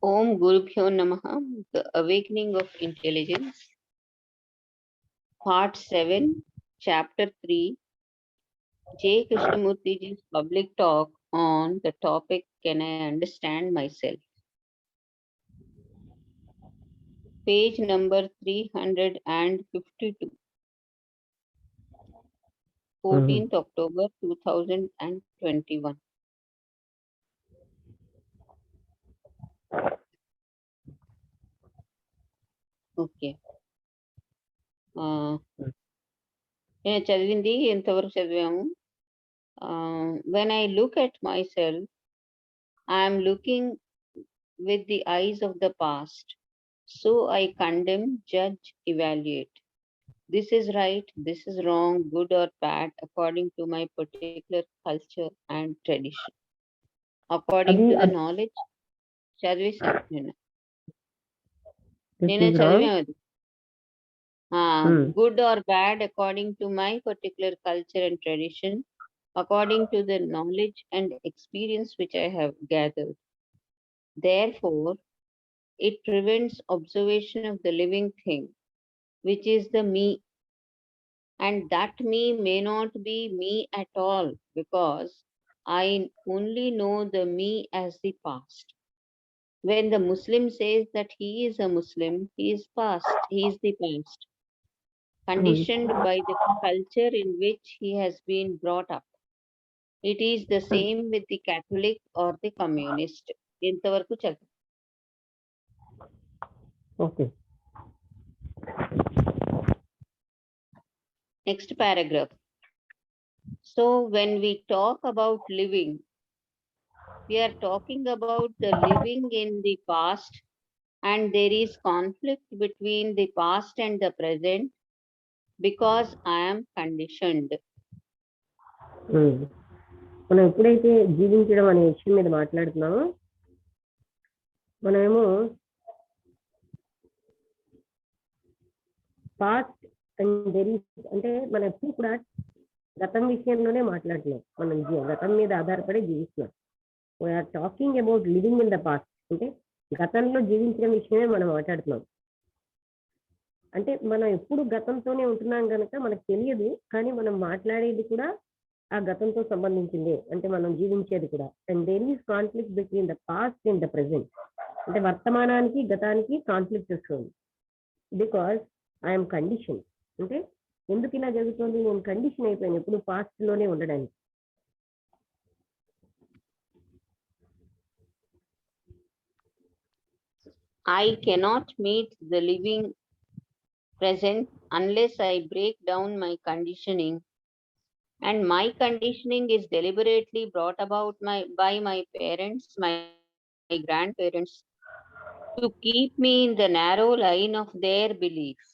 Om Gurubhyo Namaha, The Awakening of Intelligence, Part 7, Chapter 3, J. Krishnamurti's public talk on the topic Can I Understand Myself? Page number 352, 14th October 2021. Okay నేను చదివింది ఎంతవరకు చదివాము. When I look at myself, I am looking with the eyes of the past. So I condemn, judge, evaluate. This is right, this is wrong, good or bad, according to my particular culture and tradition. According to the knowledge, చదివేశాను నేను చదివాను good or bad according to my particular culture and tradition, according to the knowledge and experience which I have gathered. Therefore, it prevents observation of the living thing, which is the me. And that me may not be me at all, because I only know the me as the past. When the Muslim says that he is a Muslim, he is past, he is the past, conditioned by the culture in which he has been brought up. It is the same with the Catholic or the communist. ఇంతవరకు చదువు. Okay. Next paragraph. So when we talk about living, we are talking about the living in the past, and there is conflict between the past and the present because I am conditioned. మనం ఎప్పుడైతే జీవించడం అనే విషయం మీద మాట్లాడుతున్నామో మనమేమో past and there is అంటే మనం ఎప్పుడు కూడా గతం విషయంలోనే మాట్లాడుతున్నాం. మనం గతం మీద ఆధారపడి జీవిస్తున్నాం. We're talking about living in the past అంటే గతంలో జీవించిన విషయమే మనం మాట్లాడుతున్నాం. అంటే మనం ఎప్పుడు గతంతోనే ఉంటున్నాం కనుక మనకు తెలియదు, కానీ మనం మాట్లాడేది కూడా ఆ గతంతో సంబంధించింది, అంటే మనం జీవించేది కూడా. And there is conflict between the past and the present అంటే వర్తమానానికి గతానికి కాన్ఫ్లిక్ట్ వస్తుంది. బికాస్ ఐఎమ్ కండిషన్ అంటే ఎందుకు ఇలా జరుగుతుంది, నేను కండిషన్ అయిపోయాను ఎప్పుడు పాస్ట్ లోనే ఉండడానికి. I cannot meet the living present unless I break down my conditioning, and my conditioning is deliberately brought about by my parents, my grandparents, to keep me in the narrow line of their beliefs,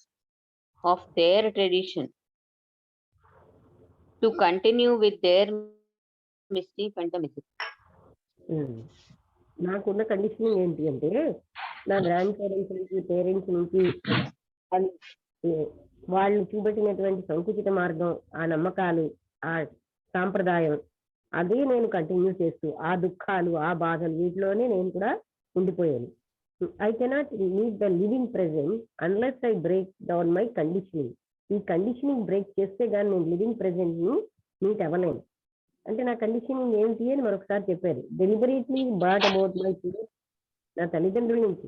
of their tradition, to continue with their mischief and the mischief. నాకున్న conditioning ఏంటి అంటే నా grand parents నుంచి parents నుంచి వాళ్ళు చూపెట్టినటువంటి సంకుచిత మార్గం, ఆ నమ్మకాలు, ఆ సాంప్రదాయం, అదే నేను కంటిన్యూ చేస్తూ ఆ దుఃఖాలు ఆ బాధలు వీటిలోనే నేను కూడా ఉండిపోయాను. I cannot meet the living present unless I break down my conditioning. ఈ కండిషనింగ్ బ్రేక్ చేస్తే కానీ నేను లివింగ్ ప్రెసెంట్ ని మీట్ అవ్వలేను. అంటే నా కండిషనింగ్ ఏంటి అని మరొకసారి చెప్పారు. Deliberately brought about my parents, నా తల్లిదండ్రుల నుంచి,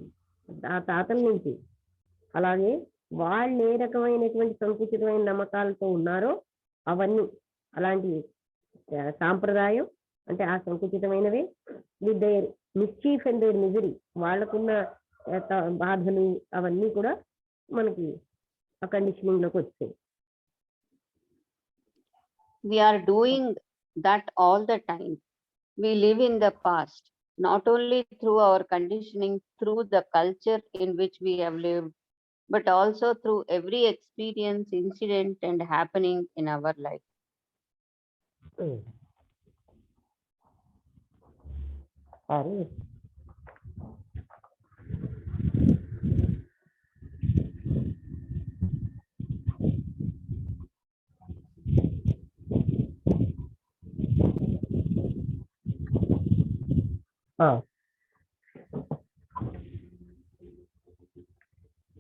ఆ తాతల నుంచి, అలాగే వాళ్ళు ఏ రకమైనటువంటి సంకుచితమైన నమ్మకాలతో ఉన్నారో అవన్నీ, అలాంటి సాంప్రదాయం అంటే ఆ సంకుచితమైనవే, with their mischief and their misery, వాళ్ళకున్న బాధలు అవన్నీ కూడా మనకి ఆ కండిషనింగ్ లోకి వచ్చాయి. We are doing that all the time. We live in the past, not only through our conditioning, through the culture in which we have lived, but also through every experience, incident, and happening in our life.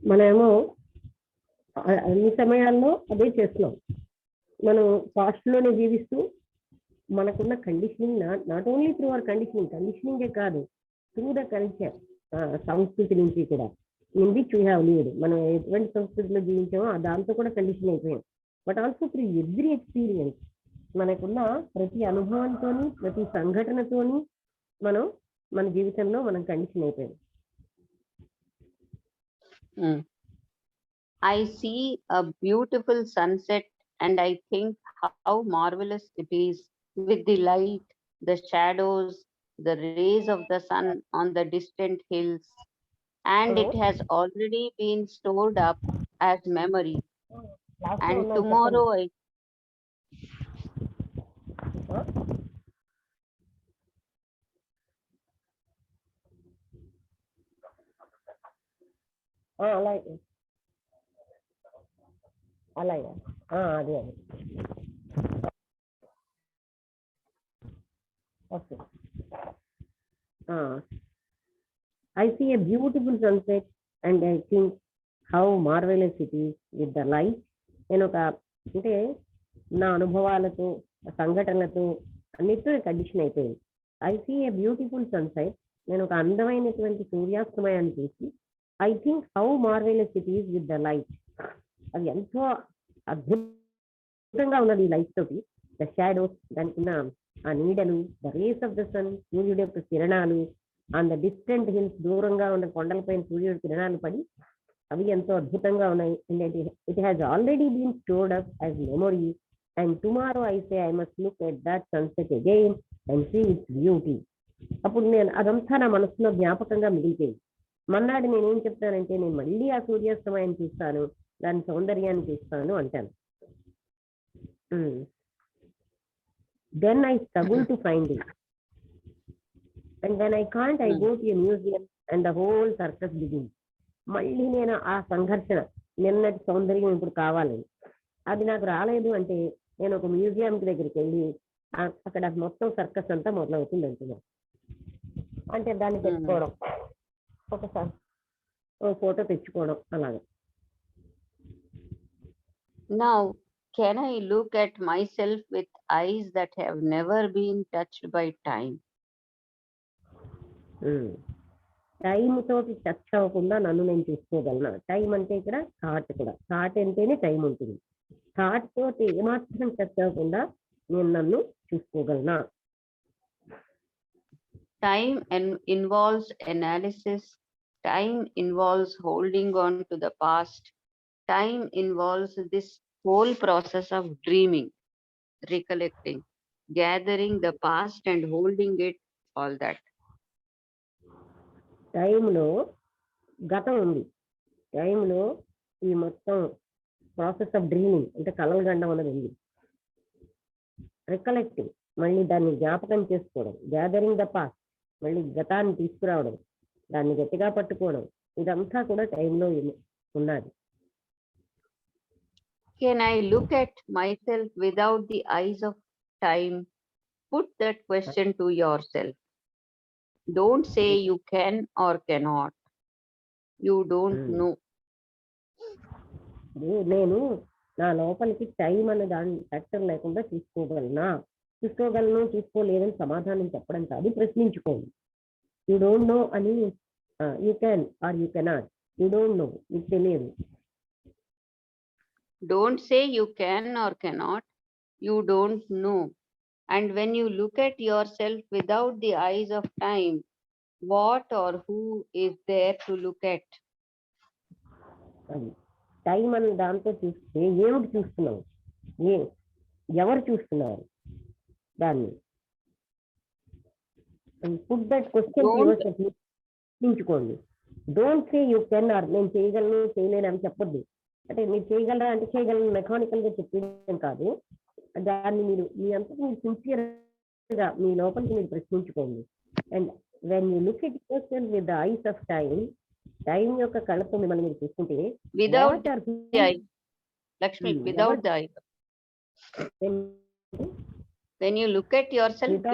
మనమేమో అన్ని సమయాల్లో అదే చేస్తున్నాం. మనం past లోనే జీవిస్తూ మనకున్న conditioning not only through our కండిషనింగే కాదు, త్రూ ద కల్చర్, సంస్కృతి నుంచి కూడా in which we have lead. మనం ఎటువంటి సంస్కృతిలో జీవించామో దాంతో కూడా కండిషన్ అయిపోయాం. But also through every experience, మనకున్న ప్రతి అనుభవంతో ప్రతి సంఘటనతోని మనం మన జీవితంలో మనం కండిషన్ అయిపోయాం. I see a beautiful sunset and I think how marvelous it is with the light, the shadows, the rays of the sun on the distant hills, and it has already been stored up as memory. And tomorrow I అలాగే అలాగే అదే okay. I see a beautiful sunset and I think how marvelous it is with the light. నేను ఒక అంటే నా అనుభవాలతో సంఘటనలతో అన్నిటితో condition అయిపోయింది. I see a beautiful sunset, నేను ఒక అందమైనటువంటి సూర్యాస్తమయాన్ని చూసి I think how marvellous it is with the light. అది ఎంతో అద్భుతంగా ఉన్నది ఈ లైట్ తోటి. ద షాడోస్, దానికి ఉన్న ఆ నీడలు, the rays of the sun, సూర్యుడి యొక్క కిరణాలు, ఆన్ ద డిస్టెంట్ హిల్స్, దూరంగా ఉన్న కొండలపైన సూర్యుడి కిరణాలు పడి అవి ఎంతో అద్భుతంగా ఉన్నాయి. It has already been stored up as memory and tomorrow I say I must look at that sunset again and see its beauty. అప్పుడు నేను అదంతా నా మనసులో జ్ఞాపకంగా మిగిలిపోయింది. మన్నాడు నేను ఏం చెప్తానంటే, నేను మళ్ళీ ఆ సూర్యాస్తమయాన్ని చూస్తాను, దాని సౌందర్యాన్ని చూస్తాను అంటాను. Then I struggle to find it and when I can't I go to a museum and the whole circus begins. మళ్ళీ నేను ఆ సంఘర్షణ, నిన్నటి సౌందర్యం ఇప్పుడు కావాలని, అది నాకు రాలేదు అంటే నేను ఒక మ్యూజియం దగ్గరికి వెళ్ళి అక్కడ మొత్తం సర్కస్ అంతా మొదలవుతుంది అంటున్నాను. అంటే దాన్ని తెచ్చుకోవడం, ఒకసారి ఫోటో తెచ్చుకోవడం అలాగా. Now, can I look at myself with eyes that have never been touched by time? Time తోటి టచ్ అవ్వకుండా నన్ను నేను చూసుకోగలనా? టైం అంటే ఇక్కడ థాట్ కూడా, థాట్ అంటేనే టైం ఉంటుంది. థాట్ తోటి ఏమాత్రం టచ్ అవ్వకుండా నేను నన్ను చూసుకోగలనా? Time involves analysis. Time involves holding on to the past. Time involves this whole process of dreaming, recollecting, gathering the past and holding it, all that. టైంలో గతం ఉంది, టైంలో ఈ మొత్తం ప్రాసెస్ ఆఫ్ డ్రీమింగ్ అంటే కలలు గండం అనేది ఉంది. రికలెక్టింగ్, మళ్ళీ దాన్ని జ్ఞాపకం చేసుకోవడం. గ్యాదరింగ్ ద పాస్ట్, మళ్ళీ గతాన్ని తీసుకురావడం, దాన్ని గట్టిగా పట్టుకోవడం, ఇదంతా కూడా టైంలో ఉన్నది. Can I look at myself without the eyes of time? Put that question to yourself. Don't say you can or cannot. You don't know. నేను నా లోపలికి టైం అనే దాన్ని ఫ్యాక్టర్ లేకుండా చూసుకోగలను చూసుకోలేదని సమాధానం చెప్పడం కాదు, ప్రశ్నించుకోండి. యూ డోంట్ నో అని, you can are you cannot. You don't know, మీకు తెలియదు. Don't say you can or cannot. You don't know. And when you look at yourself without the eyes of time, what or who is there to look at? అది time అని దాంతో చూస్తే ఏమిటి చూస్తున్నావు, ఎవరు చూస్తున్నారు దాన్ని? పుట్ దట్ క్వశ్చన్ ప్రశ్నించుకోండి. Don't say you can or నేను చేయగలను చేయలేను అని చెప్పొద్దు. అంటే మీరు చేయగలరా అంటే చేయగలను మెకానికల్ గా చెప్పడం కాదు, దాన్ని మీరు మీ అంతకు మీరు సిన్సియర్ గా మీ లోపలికి మీరు ప్రశ్నించుకోండి. And when you look at yourself with the eyes of time, time యొక్క కళ్ళతో మిమ్మల్ని మీరు చూసుకుంటే, Without the eye, Lakshmi, without the eye. When you look at yourself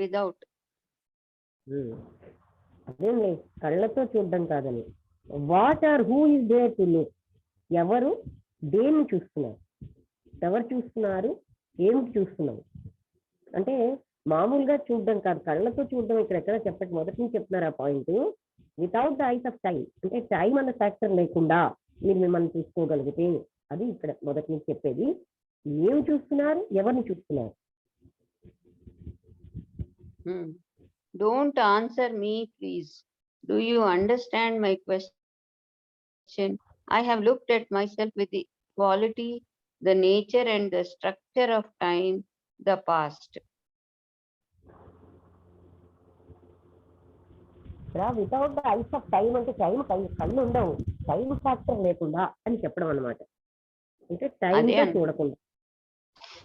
without. అదే కళ్ళతో చూడడం కాదని, what or who is there to look? ఎవరు దేన్ని చూస్తున్నారు? ఎవరు చూస్తున్నారు? ఏమిటి చూస్తున్నారు? అంటే మామూలుగా చూడడం కాదు, కళ్ళతో చూడడం. ఇక్కడ ఎక్కడ చెప్పండి, మొదటి నుంచి చెప్తున్నారు ఆ point. Without the eyes of time, అంటే టైం అన్న ఫ్యాక్టర్ లేకుండా మీరు మిమ్మల్ని చూసుకోగలిగితే, అది ఇక్కడ మొదటి నుంచి చెప్పేది. ఏమి చూస్తున్నారు? ఎవరిని చూస్తున్నారు? Don't answer me, please. Do you understand my question? I have looked at myself with the quality, the nature, and the structure of time, the past. Without the eyes of time అంటే time కళ్ళు ఉండవు, time factor లేకుండా అని చెప్పడం అనమాట. అంటే టైంతో చూడకుండా.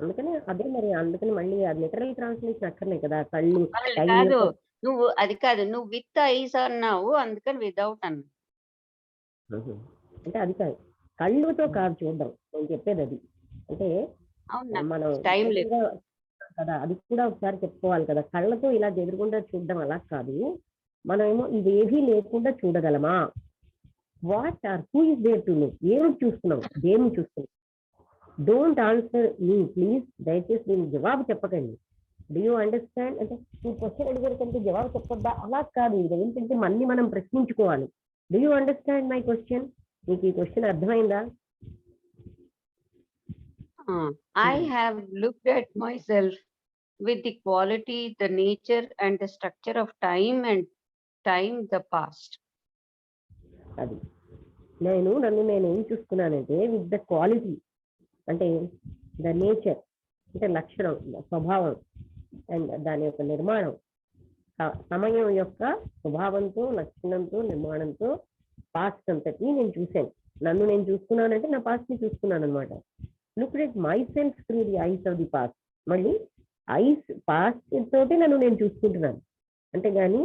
అందుకని అదే మరి, అందుకని మళ్ళీ లిటరల్ ట్రాన్స్లేషన్ అక్కర్లే కదా. కళ్ళు కాదు, నువ్వు అది కాదు, నువ్వు విత్ ఐస్ అన్నావు, అందుకని వితౌట్ అన్నా. అంటే అది కాదు, కళ్ళుతో కాదు చూడడం నేను చెప్పేది. అది అంటే మనం టైం లేదు కదా, అది కూడా ఒకసారి చెప్పుకోవాలి కదా. కళ్ళతో ఇలా ఎదురుగుండా చూడడం అలా కాదు, మనమేమో ఇవేవీ లేకుండా చూడగలమా? What or who is there to look? ఏమి చూస్తున్నాం? దేన్ని చూస్తున్నాం? డోంట్ ఆన్సర్ మీ ప్లీజ్, దయచేసి నేను జవాబు చెప్పకండి. Do you understand? అంటే ఈ క్వశ్చన్ అడిగేటంటే జవాబు చెప్పొద్దా? అలా కాదు. ఇది ఏంటంటే మళ్ళీ మనం ప్రశ్నించుకోవాలి. Do you understand my question? మీకు ఈ క్వశ్చన్ అర్థమైందా? I have looked at myself with the quality, the nature, and the structure of time, and time the past. అది నన్ను నేను ఏం చూసుకున్నానంటే విత్ ద క్వాలిటీ, అంటే ద నేచర్ అంటే లక్షణం, స్వభావం, అండ్ దాని యొక్క నిర్మాణం, సమయం యొక్క స్వభావంతో, లక్షణంతో, నిర్మాణంతో పాస్ట్ అంతటిని నేను చూశాను. నన్ను నేను చూసుకున్నానంటే నా పాస్ట్ ని చూసుకున్నాను అనమాట. Look at my self through the eyes of the past. మళ్ళీ ఐస్ పాస్ట్ తోటి నన్ను నేను చూసుకుంటున్నాను, అంతేగాని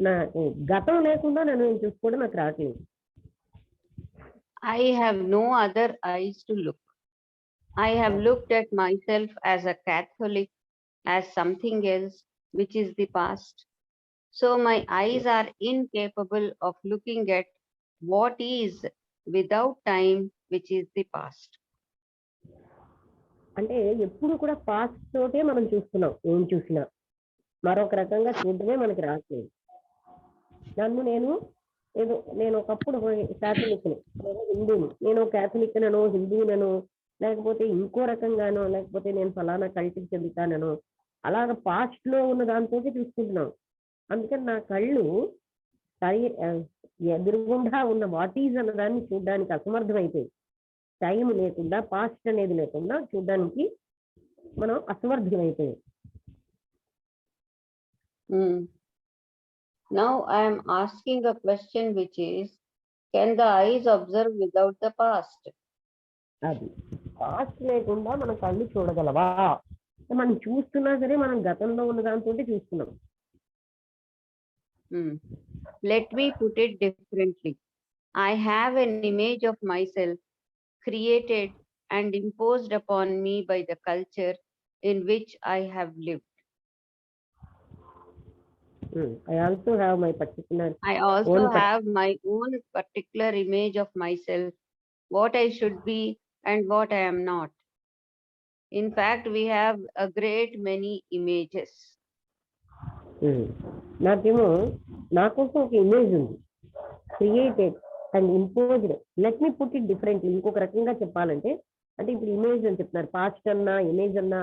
నాకు గతం లేకుండా నన్ను నేను చూసుకోవడం నాకు రావట్లేదు. I have no other eyes to look. I have looked at myself as a Catholic, as something else, which is the past. So my eyes are incapable of looking at what is without time, which is the past. అంటే ఎప్పుడు కూడా past తోటే మనం చూస్తున్నాం. ఏం చూసినా మరొక రకంగా చూడడమే మనకి రావట్లేదు. నన్ను నేను ఒకప్పుడు క్యాథలిక్ని, హిందూని, నేను క్యాథలిక్నను, హిందూనను, లేకపోతే ఇంకో రకంగానో, లేకపోతే నేను ఫలానా కల్టికి చెందుతానను, అలాగ పాస్ట్ లో ఉన్న దాంతో చూసుకుంటున్నాం. అందుకని నా కళ్ళు ఎదురుగుండా ఉన్న వాట్ ఈజ్ అన్న దాన్ని చూడడానికి అసమర్థమైపోయి, టైం లేకుండా, పాస్ట్ అనేది లేకుండా చూడడానికి మనం అసమర్థమైపోయాం. Now I am asking a question, which is, can the eyes observe without the past? అది పాస్ట్ లేకుండా మన కళ్ళు చూడగలవా? మనం చూస్తున్నా సరే మనం గతంలో ఉన్న దాంతో చూస్తున్నాం. Let me put it differently. I have an image of myself created and imposed upon me by the culture in which I have lived. I also have my particular image of myself, what I should be and what I am not. In fact, we have a great many images. నాకోసం ఒక image ఉంది, created and imposed. Let me put it differently. ఇంకొక రకంగా చెప్పాలంటే, అంటే ఇప్పుడు image అని చెప్తున్నారు, పాస్ట్ అన్నా ఇమేజ్ అన్నా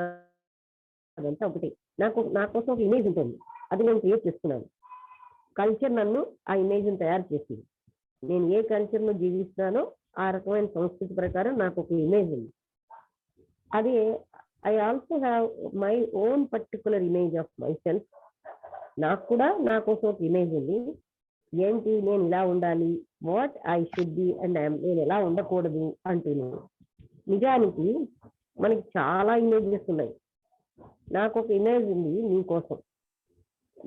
అదంతా ఒకటి. నా కోసం ఒక ఇమేజ్ ఉంటుంది, అది నేను క్రియేట్ చేస్తున్నాను. కల్చర్ నన్ను ఆ ఇమేజ్ని తయారు చేసింది. నేను ఏ కల్చర్లో జీవిస్తున్నానో ఆ రకమైన సంస్కృతి ప్రకారం నాకు ఒక ఇమేజ్ ఉంది. అది I also have my own particular image of my self. నాకు కూడా నా కోసం ఒక ఇమేజ్ ఉంది. ఏంటి, నేను ఇలా ఉండాలి, what I should be and నేను ఎలా ఉండకూడదు అంటున్నాను. నిజానికి మనకి చాలా ఇమేజెస్ ఉన్నాయి. నాకు ఒక ఇమేజ్ ఉంది నీ కోసం,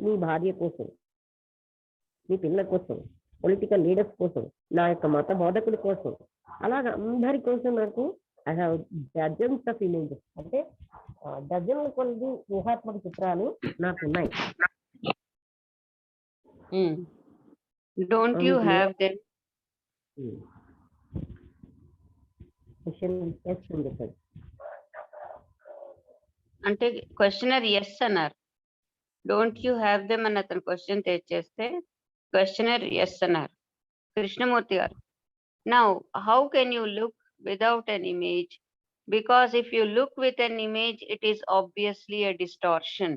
నీ భార్య కోసం, నీ పిల్లల కోసం, పొలిటికల్ లీడర్స్ కోసం, నా యొక్క మత బోధకుడి కోసం, అలాగా అందరి కోసం నాకు I have dozens of images. అంటే డజన్ల కొద్ది ఊహాత్మక చిత్రాలు నాకు ఉన్నాయి. Don't you have them? Question yes అని చెప్పాడు. అంటే క్వశ్చనర్ ఎస్ అన్నారు. డోంట్ యూ హ్యావ్ దెమ్ అని అతను క్వశ్చన్ తెచ్చేస్తే క్వశ్చనర్ ఎస్ అన్నారు. Krishnamurti garu, now how can you look without an image? Because if you look with an image it is obviously a distortion.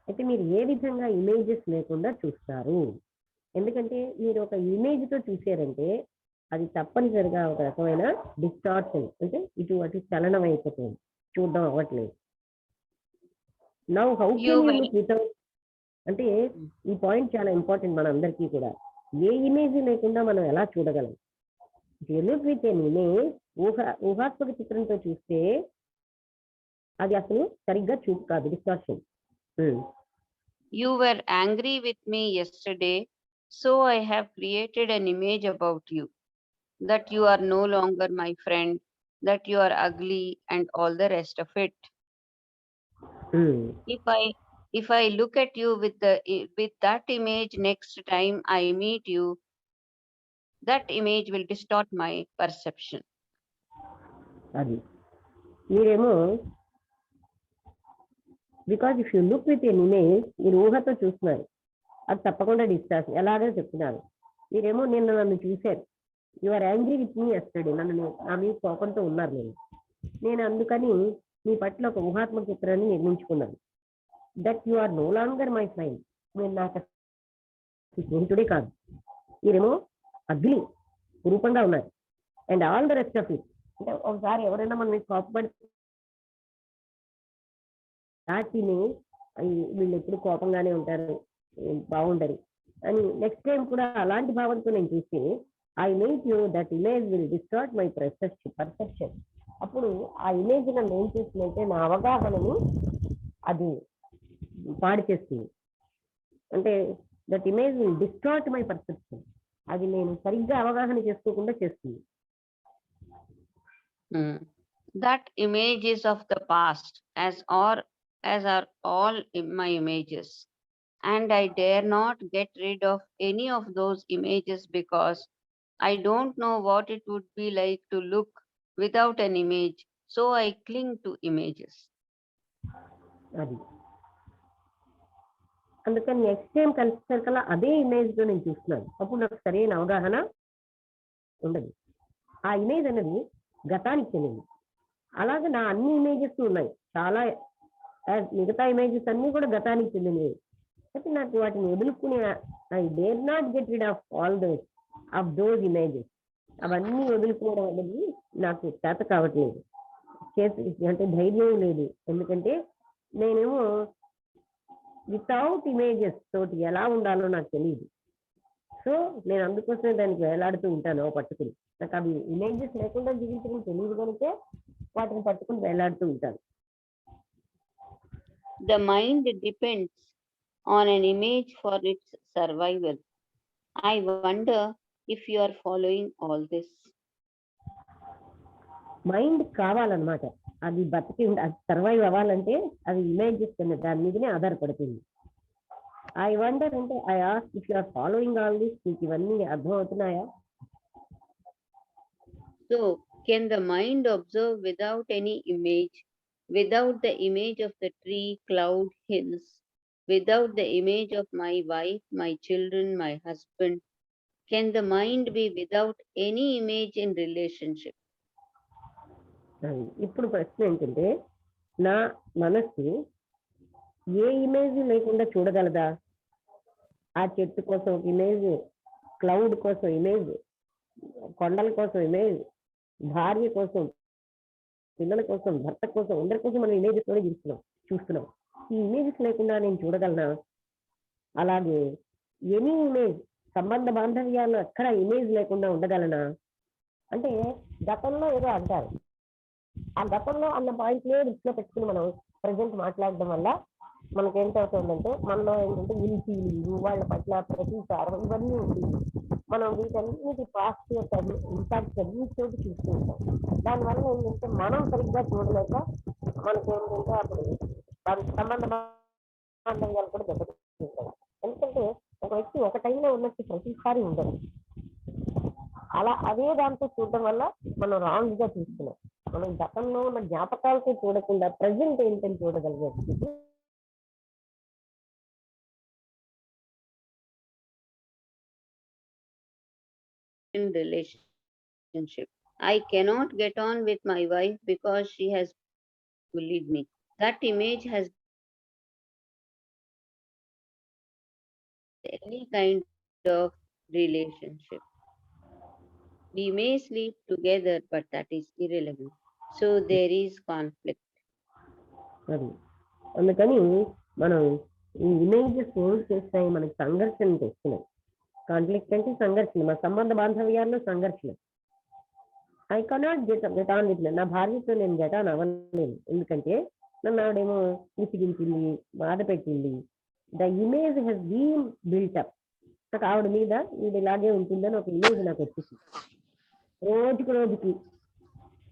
అయితే మీరు ఏ విధంగా ఇమేజెస్ లేకుండా చూస్తారు? ఎందుకంటే మీరు ఒక ఇమేజ్ తో చూసారంటే అది తప్పనిసరిగా ఒక రకమైన డిస్టార్షన్, అంటే ఇటు అటు చలనం అయిపోతుంది, చూడడం అవ్వట్లేదు. Now how You can you will- look without, అంటే ఈ పాయింట్ చాలా ఇంపార్టెంట్ మన అందరికీ కూడా. ఏ ఇమేజ్ లేకుండా మనం ఎలా చూడగలం? లుక్ విత్ ఎన్ ఇమేజ్, ఊహాత్మక చిత్రంతో చూస్తే అది అసలు సరిగ్గా చూపు కాదు, distortion. You were angry with me yesterday, so I have created an image about you. That you are no longer my friend, that you are ugly, and all the rest of it. If I look at you with that image next time I meet you, that image will distort my perception. అది మీరేమో because if you look with an image, మీరు ఊహతో చూస్తున్నారు, అది తప్పకుండా distortion. ఎలాగో చెప్తున్నారు. మీరేమో నిన్న నన్ను చూశారు, you are angry with me yesterday, నన్ను నా మీద కోపంతో ఉన్నారు. నేను అందుకని మీ పట్ల ఒక ఊహాత్మక చిత్రాన్ని నిర్మించుకున్నాను. That you are no longer my friend, మీరు నాకు స్నేహితుడే కాదు, మీరేమో అగ్లీ, రూపంగా ఉన్నారు, and all the rest of it. అంటే ఒకసారి ఎవరైనా మన మీద కోపపడితే వీళ్ళు ఎప్పుడు కోపంగానే ఉంటారు, బాగుండరు అని నెక్స్ట్ టైం కూడా అలాంటి భావంతో నేను చూస్తే I make you that image will distort my perception. అప్పుడు ఆ ఇమేజ్ నన్ను ఏం చేస్తుందంటే నా అవగాహనను అది పాడు చేస్తుంది. అంటే that image will distort my perception, అది నేను సరిగ్గా అవగాహన చేసుకోకుండా చేస్తుంది. That image is of the past, as are all my images, and I dare not get rid of any of those images because I don't know what it would be like to look without an image, so I cling to images. అది అందుకని next time కలిసేసరికల్లా అదే image తో నేను చూస్తున్నాను, అప్పుడు నాకు సరైన అవగాహన ఉండదు. ఆ ఇమేజ్ అనేది గతానికి చెందింది. అలాగే నా అన్ని ఇమేజెస్ ఉన్నాయి, చాలా మిగతా ఇమేజెస్ అన్ని కూడా గతానికి చెందినవి. అయితే నాకు వాటిని వదులుకునే, I dare not get rid of those images. అవన్నీ వదులుకోవడం అనేది నాకు చేత కావట్లేదు, అంటే ధైర్యం లేదు. ఎందుకంటే నేనేమో వితౌట్ ఇమేజెస్ తోటి ఎలా ఉండాలో నాకు తెలియదు. సో నేను అందుకోసమే దానికి వేలాడుతూ ఉంటాను పట్టుకుని. నాకు అవి ఇమేజెస్ లేకుండా జీవించడం తెలియదు కనుక వాటిని పట్టుకుని వేలాడుతూ ఉంటాను. The mind depends on an image for its survival. I wonder if you are following all this. Mind కావాలన్నమాట, అది బతికి అది సర్వైవ్ అవ్వాలంటే అది ఇమేజెస్ దాని మీదనే ఆధారపడుతుంది. ఐ వండర్ అంటే I ask if you are following all this. మీకు ఇవన్నీ అర్థం అవుతున్నాయా? So, can the mind observe without any image, without the image of the tree, cloud, hills, without the image of my wife, my children, my husband? Can the mind be without any image in relationship? ఇప్పుడు ప్రశ్న ఏంటంటే, నా మనస్సు ఏ image లేకుండా చూడగలదా? ఆ చెట్టు కోసం ఒక ఇమేజ్, క్లౌడ్ కోసం ఇమేజ్, కొండల కోసం ఇమేజ్, భార్య కోసం, పిల్లల కోసం, భర్త కోసం, అందరి కోసం మనం ఇమేజెస్ కూడా చూస్తున్నాం. ఈ ఇమేజెస్ లేకుండా నేను చూడగలనా? అలాగే ఎనీ ఇమేజ్, సంబంధ బాంధవ్యాలు ఎక్కడ ఇమేజ్ లేకుండా ఉండగలనా? అంటే గతంలో ఏదో అంటారు, ఆ గతంలో అన్న పాయింట్లే దృష్టిలో పెట్టుకుని మనం ప్రజెంట్ మాట్లాడడం వల్ల మనకి ఏంటవుతుందంటే, మనలో ఏంటంటే ఇల్ ఫీలింగ్, వాళ్ళ పట్ల ప్రతీకారం, ఇవన్నీ ఉంది. మనం వీటన్నిటి పాస్ట్ యొక్క ఇంపాక్ట్స్ అన్నిటితోటి చూస్తూ ఉంటాం. దానివల్ల ఏంటంటే మనం సరిగ్గా చూడలేక మనకి ఏంటంటే అప్పుడు సంబంధ బాంధవ్యాలు కూడా దెబ్బతింటాయి. ఎందుకంటే ఒక వ్యక్తి ఒక టైంలో ఉన్నట్టు ప్రతిసారి ఉండదు. అలా అదే దాంతో చూడడం వల్ల మనం రాంగ్ గా చూస్తున్నాం. మనం గతంలో ఉన్న జ్ఞాపకాలతో చూడకుండా ప్రజెంట్ ఏంటని చూడగలిగేది. In relationship, I cannot get on with my wife because she has bullied me. That image has any kind of relationship. We may sleep together, but that is irrelevant. So there is conflict. అది అందుకని మనం ఈ images ఏం చేస్తాయి, మనకి సంఘర్షణ తెస్తున్నాయి. Conflict అంటే సంఘర్షణ, మా సంబంధ బాంధవ్యాల్లో సంఘర్షణ. I cannot get on with నా భార్యతో నేను గెట్ ఆన్ అవ్వలేను, ఎందుకంటే నన్ను ఆవిడేమో విసిగించింది, బాధ పెట్టింది. The image he's been built up. నాకు ఆవిడ మీద ఇది ఇలాగే ఉంటుందని ఒక ఇమేజ్ నాకు వచ్చేసింది. రోజుకి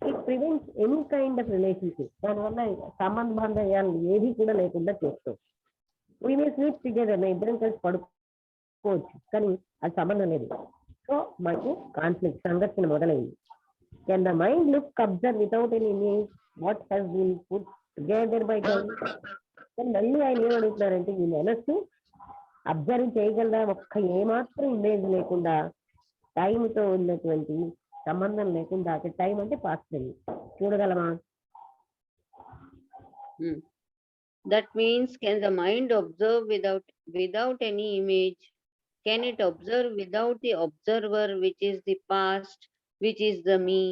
it prevents any kind of relationship. దానివల్ల సంబంధ బాంధవ్యాలు ఏది కూడా లేకుండా చేస్తాం. వీ మే స్లీప్ టుగెదర్, మేము ఇద్దరం కలిసి పడుకోవచ్చు, కానీ అది సంబంధం లేదు. సో మనకి కాన్ఫ్లిక్ట్, సంఘర్షణ మొదలైంది. Can the mind look observe without any image what he's been put together by time? కానీ మళ్ళీ ఆయన ఏమడుగుతున్నారంటే, ఈ మనస్సు అబ్జర్వ్ చేయగలదా ఒక్క ఏమాత్రం ఇమేజ్ లేకుండా, టైంతో ఉన్నటువంటి సంబంధం లేకుండా? టైం అంటే పాస్ట్ టైం చూడగలమా? That means, can the mind observe without any image? Can it observe without the observer, which is the past, which is the me?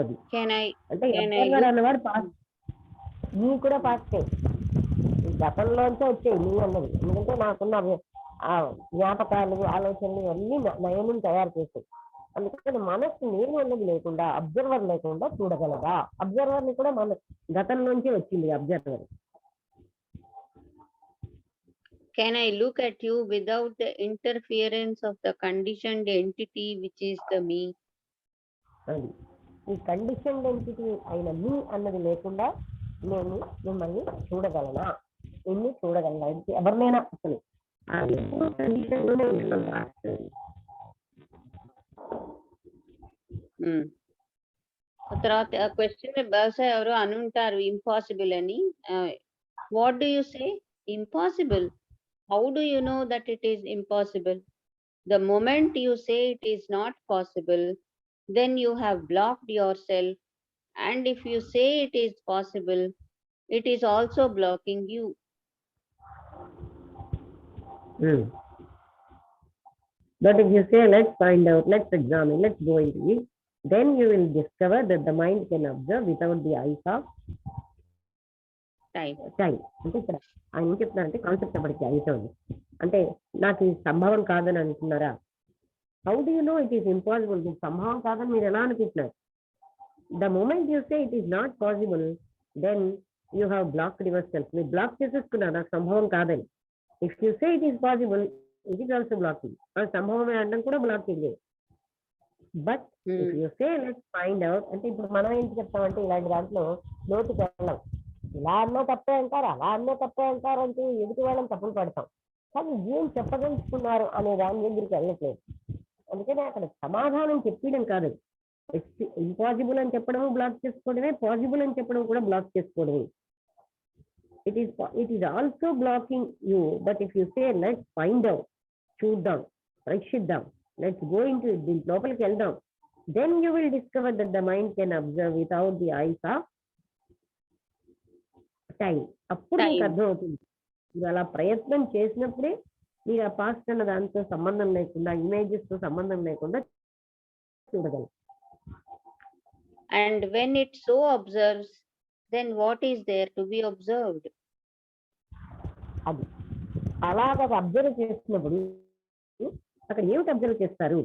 అది Can I అంటే can I observer look? అన్నవాడు past, నీ కూడా paste, గతంలోంచే వచ్చాయి నీ అన్నది. ఎందుకంటే నాకున్న ఆ జ్ఞాపకాలు, ఆలోచనలు అన్ని నయనం తయారు చేస్తాయి. అందుకని మనస్సు నేను అన్నది లేకుండా, అబ్జర్వర్ లేకుండా చూడగలదా? అబ్జర్వర్ ని కూడా మన గతం నుంచే వచ్చింది observer. Can I look at you without the interference of the conditioned entity, which is the me? అది ఈ కండిషన్ ఎంటిటీ అయిన మీ అన్నది లేకుండా నేను మిమ్మల్ని చూడగలనా? నిన్ను చూడగలనా? ఎవరినైనా అసలు కండిషన్ లోనే ఉన్నాం. తర్వాత క్వశ్చన్ బహుశా ఎవరో అని ఉంటారు ఇంపాసిబుల్ అని. What do you say impossible? How do you know that it is impossible? The moment you say it is not possible, then you have blocked yourself, and if you say it is possible, it is also blocking you. But if you say, let's find out, let's examine, let's go into it, then you will discover that the mind can observe without the eyes of Time. అంటే ఇక్కడ ఆయన ఏం చెప్తున్నారంటే, concept అప్పటికి అయిపోయింది. అంటే నాకు ఇది సంభవం కాదని అంటున్నారా? How do you know it is impossible? మీకు సంభవం కాదని మీరు ఎలా అనుకుంటున్నారు? The moment you say it is not possible, then you have blocked yourself. మీరు బ్లాక్ చేసేసుకున్నారు నాకు సంభవం కాదని. If you say it is possible, it is also blocking. అది సంభవమే అనడం కూడా blocking. But if you say let's find out అంటే, ఇప్పుడు మనం ఏం చెప్తామంటే, ఇలాంటి దాంట్లో లోతుకి వెళ్ళాం. ఇలా అన్నో తప్పే అంటారు, అలా అన్నో తప్పే అంటారు అంటూ ఎదుటి వాళ్ళని తప్పులు పడతాం. కానీ ఏం చెప్పదలుచుకున్నారు అనే దాని దగ్గరికి వెళ్ళట్లేదు. అందుకని అక్కడ సమాధానం చెప్పడం కాదు, ఇంపాసిబుల్ అని చెప్పడము బ్లాక్ చేసుకోవడమే, పాసిబుల్ అని చెప్పడం కూడా బ్లాక్ చేసుకోవడమే. It is also blocking you. But if you say let's find out, చూద్దాం, పరీక్షిద్దాం, లెట్స్ గో ఇన్ టు, దీని లోపలికి వెళ్దాం, then you will discover that the mind can observe without the eyes of time. అప్పుడు మీకు అర్థమవుతుంది. మీరు అలా ప్రయత్నం చేసినప్పుడే మీరు ఆ పాస్ట్ అన్న దాంతో సంబంధం లేకుండా, ఇమేజెస్ తో సంబంధం లేకుండా చూడగలరు. And when it so observes, then what is there to be observed? అది అలాగ అబ్జర్వ్ చేసినప్పుడు అక్కడ ఏమిటి అబ్జర్వ్ చేస్తారు?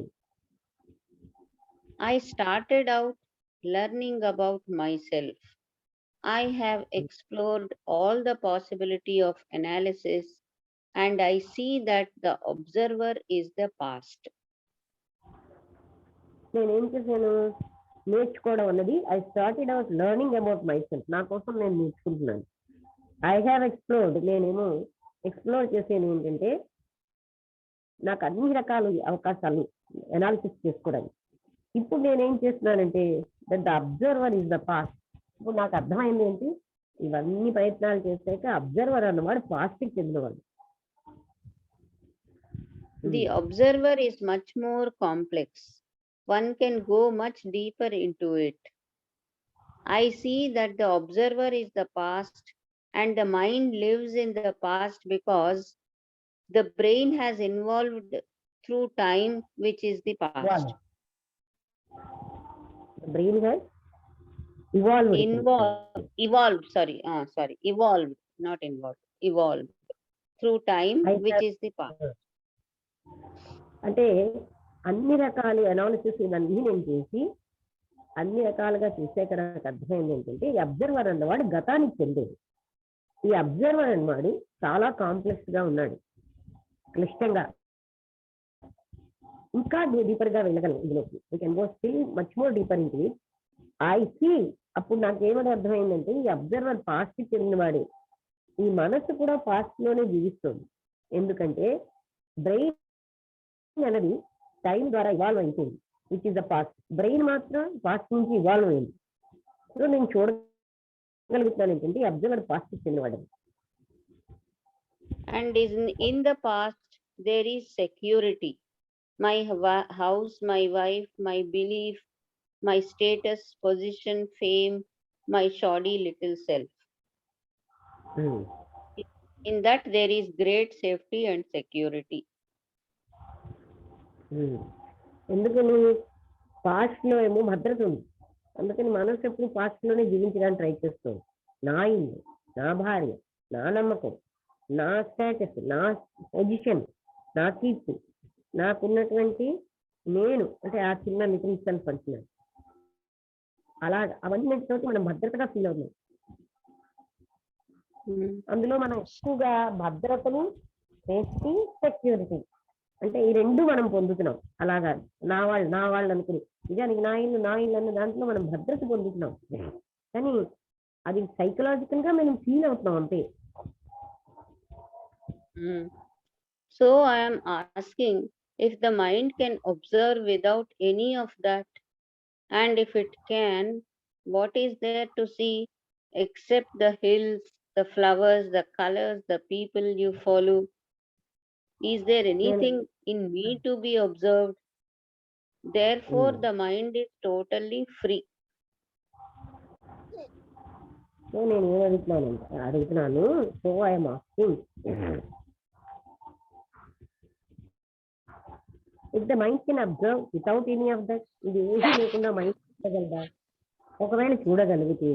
I started out learning about myself. I have explored all the possibility of analysis, and I see that the observer is the past. నేనేం చేశాను? నేర్చుకోవడం అన్నది, I started out learning about my self. నా కోసం నేను నేర్చుకుంటున్నాను. I have explored, నేనేమో explore చేసేది ఏంటంటే నాకు అన్ని రకాల అవకాశాలు అనాలిసిస్ చేసుకోవడానికి. ఇప్పుడు నేనేం చేస్తున్నానంటే that the observer is the past. ఇప్పుడు నాకు అర్థమైంది ఏంటి, ఇవన్నీ ప్రయత్నాలు చేశాక అబ్జర్వర్ అన్నవాడు పాస్ట్కి చెందినవాడు. The observer is much more complex. One can go much deeper into it. I see that the observer is the past and the mind lives in the past because the brain has evolved through time, which is the past. The brain has evolved, not involved, evolved through time, which is the past. అంటే అన్ని రకాల analysis ఇవన్నీ నేను చేసి అన్ని రకాలుగా చూసాక నాకు అర్థమైంది ఏంటంటే ఈ అబ్జర్వర్ అన్నవాడు గతానికి చెందేది. ఈ అబ్జర్వర్ అన్నవాడు చాలా కాంప్లెక్స్ గా ఉన్నాడు, క్లిష్టంగా. ఇంకా డీపర్ గా వెళ్ళగలం ఇందులోకి. We can go still much more deeper in it. I see, అప్పుడు నాకు ఏమని అర్థమైందంటే ఈ అబ్జర్వర్ పాస్ట్ చెందినవాడే. ఈ మనస్సు కూడా పాస్ట్ లోనే జీవిస్తుంది. ఎందుకంటే బ్రెయిన్ అనేది టైం ద్వారా ఇవాల్వ్ అయిపోయింది, which is the past. Brain మాత్రం పాస్ట్ నుంచి ఇవాల్వ్ అయింది. సో నేను చూడగలుగుతున్నాను ఏంటంటే అబ్జర్వర్ పాస్ట్ చెందినవాడు. And in the past there is security. My house, my wife, my belief, my status, position, fame, my shoddy little self. In that there is great safety and security. ఎందుకని past లో ఏమో భద్రత ఉంది, అందుకని మనసు ఎప్పుడు past లోనే జీవించడానికి ట్రై చేస్తుంది. నా ఇల్లు, నా భార్య, నా నమ్మకం, నా స్టేటస్, నా పొజిషన్, నా కీర్తి, నాకున్నటువంటి నేను అంటే ఆ చిన్న లిటిల్ సెల్ఫ్ అంటున్నాను. అలా అవన్నీ మనం భద్రతగా ఫీల్ అవుతున్నాం. అందులో మనం ఎక్కువగా భద్రతను, సేఫ్టీ, సెక్యూరిటీ అంటే ఈ రెండు మనం పొందుతున్నాం. అలాగా నా వాళ్ళు అనుకుని నిజానికి నా ఇల్లు అన్న దాంట్లో మనం భద్రత పొందుతున్నాం, కానీ అది సైకలాజికల్ గా మనం ఫీల్ అవుతున్నాం అంతే. So I am asking, if the mind can observe without any of that, and if it can, what is there to see except the hills, the flowers, the colors, the people you follow? Is there anything in me to be observed? Therefore the mind is totally free. So నేను అడుగుతున్నాను so I'm asking, if the mind can observe without any of that, ఇది ఏమీ లేకుండా mind చూడగలదా? ఒకవేళ చూడగలిగితే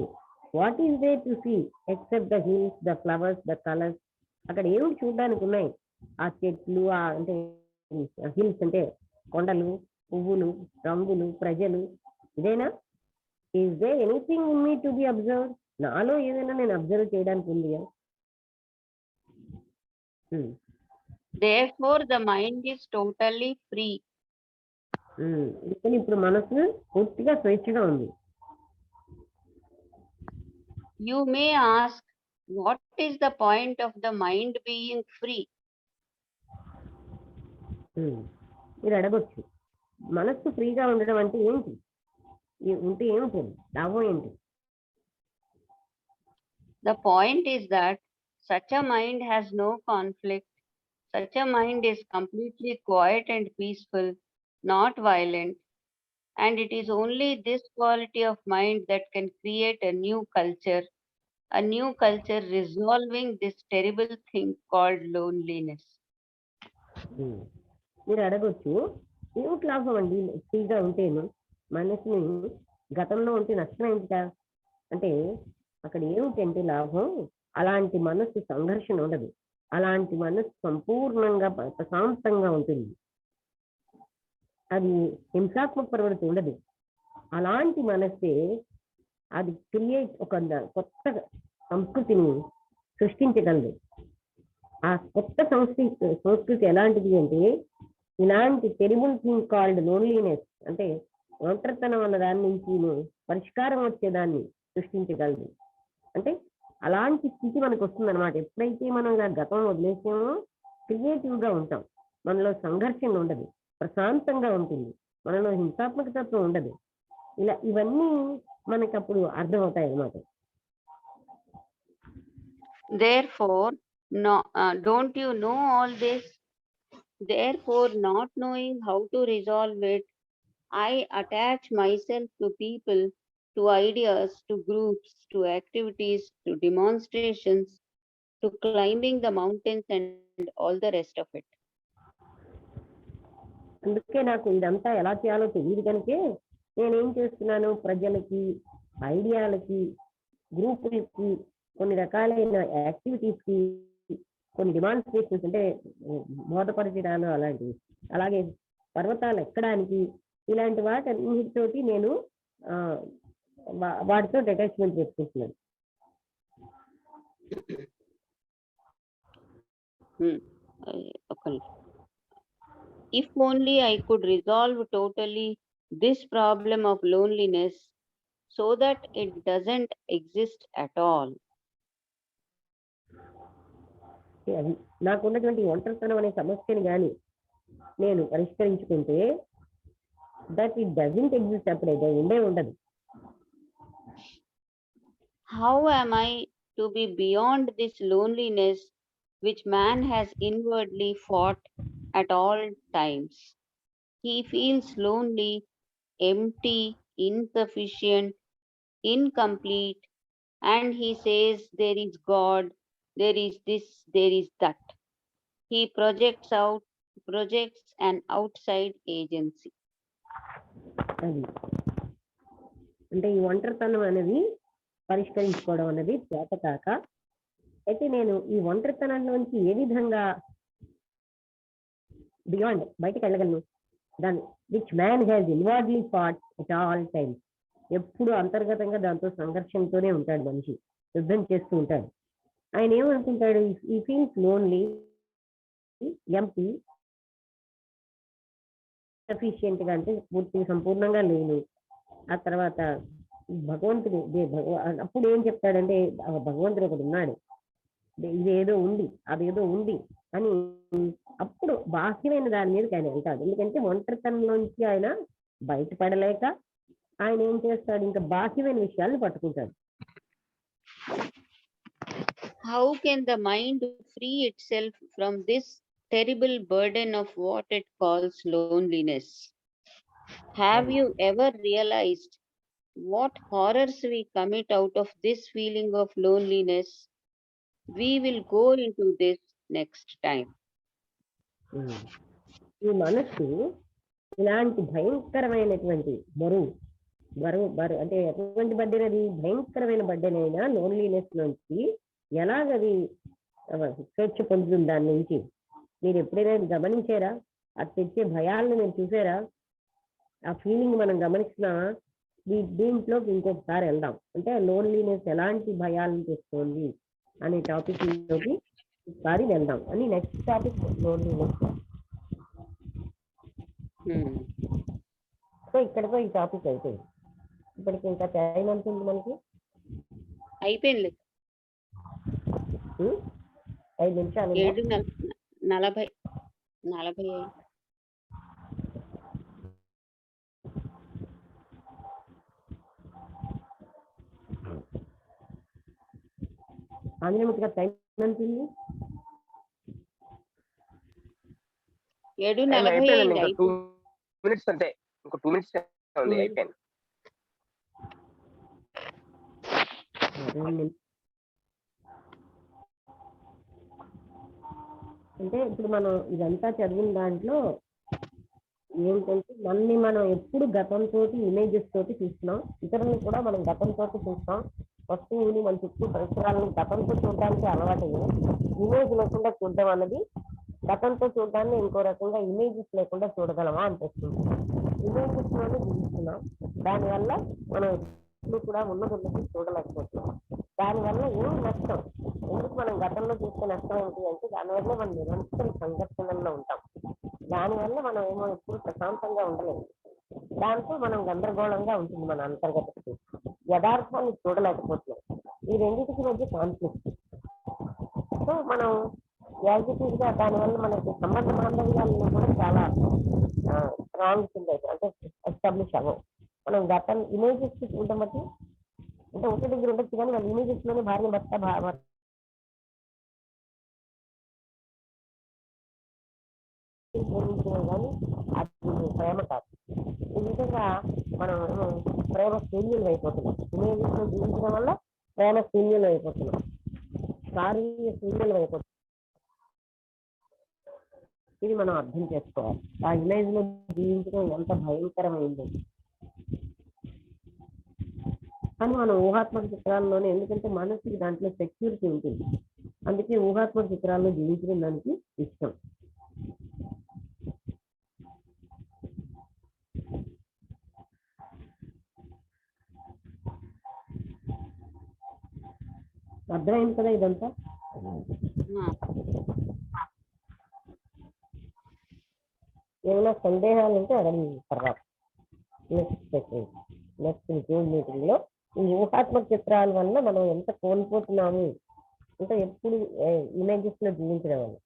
what is there to see except the hills, the flowers, the colours? అక్కడ ఏమి చూడడానికి ఉన్నాయి? ఆ చెట్లు, అంటే హిల్స్ అంటే కొండలు, పువ్వులు, రంగులు, ప్రజలు, ఇదేనా? Is there anything in me to be observe? నాలో ఏదైనా నేను అబ్జర్వ్ చేయడానికి ఉంది? Therefore the mind is totally free. ఇప్పుడు మనసు పూర్తిగా స్వేచ్ఛగా ఉంది. You may ask, what is the point of the mind being free? మీరు అడగొచ్చు, మనస్సు ఫ్రీగా ఉండడం అంటే ఏంటి, ఉంటే ఏమిటి, లాభం ఏంటి? The point is that such a mind has no conflict. Such a mind is completely quiet and peaceful, not violent. And it is only this quality of mind that can create a new culture resolving this terrible thing called loneliness. మీరు అడగొచ్చు, ఏమిటి లాభం అండి ఫ్రీగా ఉంటేను, మనసుని గతంలో ఉంటే నష్టం ఏంటిట అంటే అక్కడ ఏమిటంటే లాభం, అలాంటి మనస్సు సంఘర్షణ ఉండదు, అలాంటి మనస్సు సంపూర్ణంగా ప్రశాంతంగా ఉంటుంది, అది హింసాత్మక ప్రవృత్తి ఉండదు. అలాంటి మనస్సే అది క్రియేట్ ఒక కొత్త సంస్కృతిని సృష్టించగలదు. ఆ కొత్త సంస్కృతి ఎలాంటిది అంటే ఇలాంటి టెరిబుల్ థింగ్ కాల్డ్ లోన్లీనెస్, అంటే ఒంటరితనం అన్న దాని నుంచి పరిష్కారం వచ్చేదాన్ని సృష్టించగలదు. అంటే అలాంటి స్థితి మనకు వస్తుందన్నమాట. ఎప్పుడైతే మనం ఆ గతం వదిలేసామో క్రియేటివ్‌గా ఉంటాం. మనలో సంఘర్షణ ఉండదు. ప్రశాంతంగా ఉంటుంది. మనలో హింసాత్మక తత్వం ఉండదు. ఇవన్నీ మనకప్పుడు అర్థమవుతాయన్నమాట. Therefore, no, don't you know all this? Therefore, not knowing how to resolve it, I attach myself to people, to ideas, to groups, to activities, to demonstrations, to climbing the mountains and all the rest of it. అందుకే నాకు ఇదంతా ఎలా చేయాలో తెలియదు కనుకే నేనేం చేస్తున్నాను, ప్రజలకి, ఐడియాలకి, గ్రూపులకి, కొన్ని రకాలైన యాక్టివిటీస్‌కి, కొన్ని డెమాన్‌స్ట్రేషన్స్ అంటే బోధపరచడాలు అలాంటివి. అలాగే పర్వతాలు ఎక్కడానికి ఇలాంటి వాటన్నిటితోటి నేను వాటితో అటాచ్‌మెంట్ పెట్టుకుంటున్నాను. Okay. If only I could resolve totally this problem of loneliness so that it doesn't exist at all. అది నాకున్నటువంటి ఒంటరితనం అనే సమస్యని కానీ నేను పరిష్కరించుకుంటే దట్ ఇట్ డజంట్ ఎగ్జిస్ట్, అప్పుడైతే ఉండదు. How am I to be beyond this loneliness which man has inwardly fought at all times? He feels lonely, empty, insufficient, incomplete, and he says there is God, there is this, there is that. He projects an outside agency. అది అంటే ఈ ఒంటరితనం అనేది పరిష్కరించుకోవడం అనేది చేత కాక, అయితే నేను ఈ ఒంటరితనంలోంచి ఏ విధంగా బియాండ్ బయటకు వెళ్ళగలను, దాని which man has inwardly fought at all times. ఎప్పుడు అంతర్గతంగా దాంతో సంఘర్షణతోనే ఉంటాడు మనిషి, యుద్ధం చేస్తూ ఉంటాడు. ఆయన ఏమనుకుంటాడు, ఈ ఫీల్స్ లోన్లీ, ఎంప్టీ, సఫిషియెంట్ గా అంటే పూర్తిగా సంపూర్ణంగా లేను. ఆ తర్వాత భగవంతుడు అప్పుడు ఏం చెప్తాడంటే భగవంతుడు ఒకడు ఉన్నాడు, ఇదేదో ఉంది అదేదో ఉంది అని అప్పుడు బాహ్యమైన దాని మీదకి ఆయన వెళ్తాడు. ఎందుకంటే ఒంటరితనంలోంచి ఆయన బయటపడలేక ఆయన ఏం చేస్తాడు, ఇంకా బాహ్యమైన విషయాలను పట్టుకుంటాడు. How can the mind free itself from this terrible burden of what it calls loneliness? Have you ever realized what horrors we commit out of this feeling of loneliness? We will go into this next time. ఈ మనస్సు ఇలాంటి భయంకరమైనటువంటి బరువు అంటే ఎటువంటి burden, అది భయంకరమైన burden అయినా లోన్లీనెస్ నుంచి ఎలాగది స్వేచ్ఛ పొందుతుంది దాని నుంచి. మీరు ఎప్పుడైనా గమనించారా? అది తెచ్చే భయాలను మీరు చూసారా? ఆ ఫీలింగ్ మనం గమనిస్తున్నామా? దీంట్లోకి ఇంకొకసారి వెళ్దాం. అంటే లోన్లీనెస్ ఎలాంటి భయాలను తెస్తుంది అనే టాపిక్ లోకి ఒకసారి వెళ్దాం అని నెక్స్ట్ టాపిక్ లోన్లీనెస్. సో ఇక్కడితో ఈ టాపిక్ అయిపోయింది. ఇప్పటికి ఇంకా టైం ఎంత ఉంది మనకి? అయిపోయింది 5 నిమిషాలు. 7:40 ఆంజనేయమూర్తి గారు టైం ఎంత ఉంది? 7:40 2 మినిట్స్ అంటే ఇంకో 2 మినిట్స్ ఉంది, అయిపోయింది. అంటే ఇప్పుడు మనం ఇదంతా చదివిన దాంట్లో ఏంటంటే మనం ఎప్పుడు గతంతో ఇమేజెస్ తోటి చూస్తున్నాం, ఇతరులను కూడా మనం గతంతో చూస్తాం. వస్తువుని మన చుట్టూ పరిసరాలను గతంతో చూడడానికి అలవాటు. ఇమేజ్ లేకుండా చూడడం అన్నది, గతంతో చూడడాన్ని ఇంకో రకంగా ఇమేజెస్ లేకుండా చూడగలమా అనిపిస్తుంది. ఇమేజెస్ లోనే చూస్తున్నాం, దానివల్ల మనం ఎప్పుడు కూడా ఉన్నది చూడలేకపోతున్నాం. దానివల్ల ఏం నష్టం? ఎందుకు మనం గతంలో చూస్తే నష్టం ఏంటి అంటే దానివల్ల మనం నిరంతర సంఘర్షణల్లో ఉంటాం. దానివల్ల మనం ఏమో ఎప్పుడు ప్రశాంతంగా ఉండలేము. దాంతో మనం గందరగోళంగా ఉంటుంది మన అంతర్గత యథార్థాన్ని చూడలేకపోతున్నాం. ఈ రెండింటికి మధ్య కాన్ఫ్లిక్ట్. సో మనం యాజిటివ్ గా దానివల్ల మనకి సంబంధ బాంధవ్యాలను కూడా చాలా స్ట్రాంగ్ అంటే ఎస్టాబ్లిష్ అవ్వవు. మనం గతం ఇమేజెస్ చూడడం బట్టి అంటే ఒకటి దగ్గర ఉండొచ్చు కానీ వాళ్ళ ఇమేజెస్ లోనే భార్య భర్త ప్రేమించడం కానీ అది ప్రేమ కాదు. ఈ విధంగా మనం ప్రేమ శూన్యులు అయిపోతున్నాం. ఇమేజెస్ లో జీవించడం వల్ల ప్రేమ శూన్యులు అయిపోతున్నాం, శారీరక శూన్యులు అయిపోతున్నాం. ఇది మనం అర్థం చేసుకోవాలి. ఆ ఇమేజ్ లో జీవించడం ఎంత భయంకరమైంది కానీ మనం ఊహాత్మక చిత్రాల్లోనే, ఎందుకంటే మనసుకి దాంట్లో సెక్యూరిటీ ఉంటుంది, అందుకే ఊహాత్మక చిత్రాల్లో జీవించడం దానికి ఇష్టం. అర్థమైంది కదా ఇదంతా? ఏమైనా సందేహాలు ఉంటే అడగండి. తర్వాత నెక్స్ట్ జూమ్ మీటింగ్ లో ఈ ఊహాత్మక చిత్రాల వల్ల మనం ఎంత కోల్పోతున్నాము అంటే ఎప్పుడు ఇమేజెస్ లో జీవించడం వల్ల.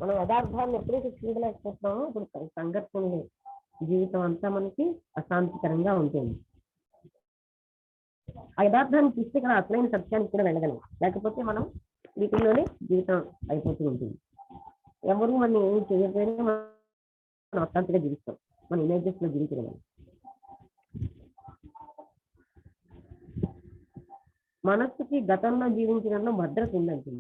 మనం యథార్థాన్ని ఎప్పుడైతే చూడలేకపోతున్నామో ఇప్పుడు సంఘర్షణలు, జీవితం అంతా మనకి అశాంతికరంగా ఉంటుంది. ఆ యథార్థాన్ని చూస్తే ఇక్కడ అసలైన సత్యానికి కూడా వెళ్ళగలం, లేకపోతే మనం వీటిలోనే జీవితం అయిపోతూ ఉంటుంది. ఎవరు మనం ఏమి చేయకపోయినా మనం అశాంతిగా జీవిస్తాం, మన ఇమేజెస్ లో జీవించగలం. మనస్సుకి గతంలో జీవించడంలో భద్రత ఉందంటుంది.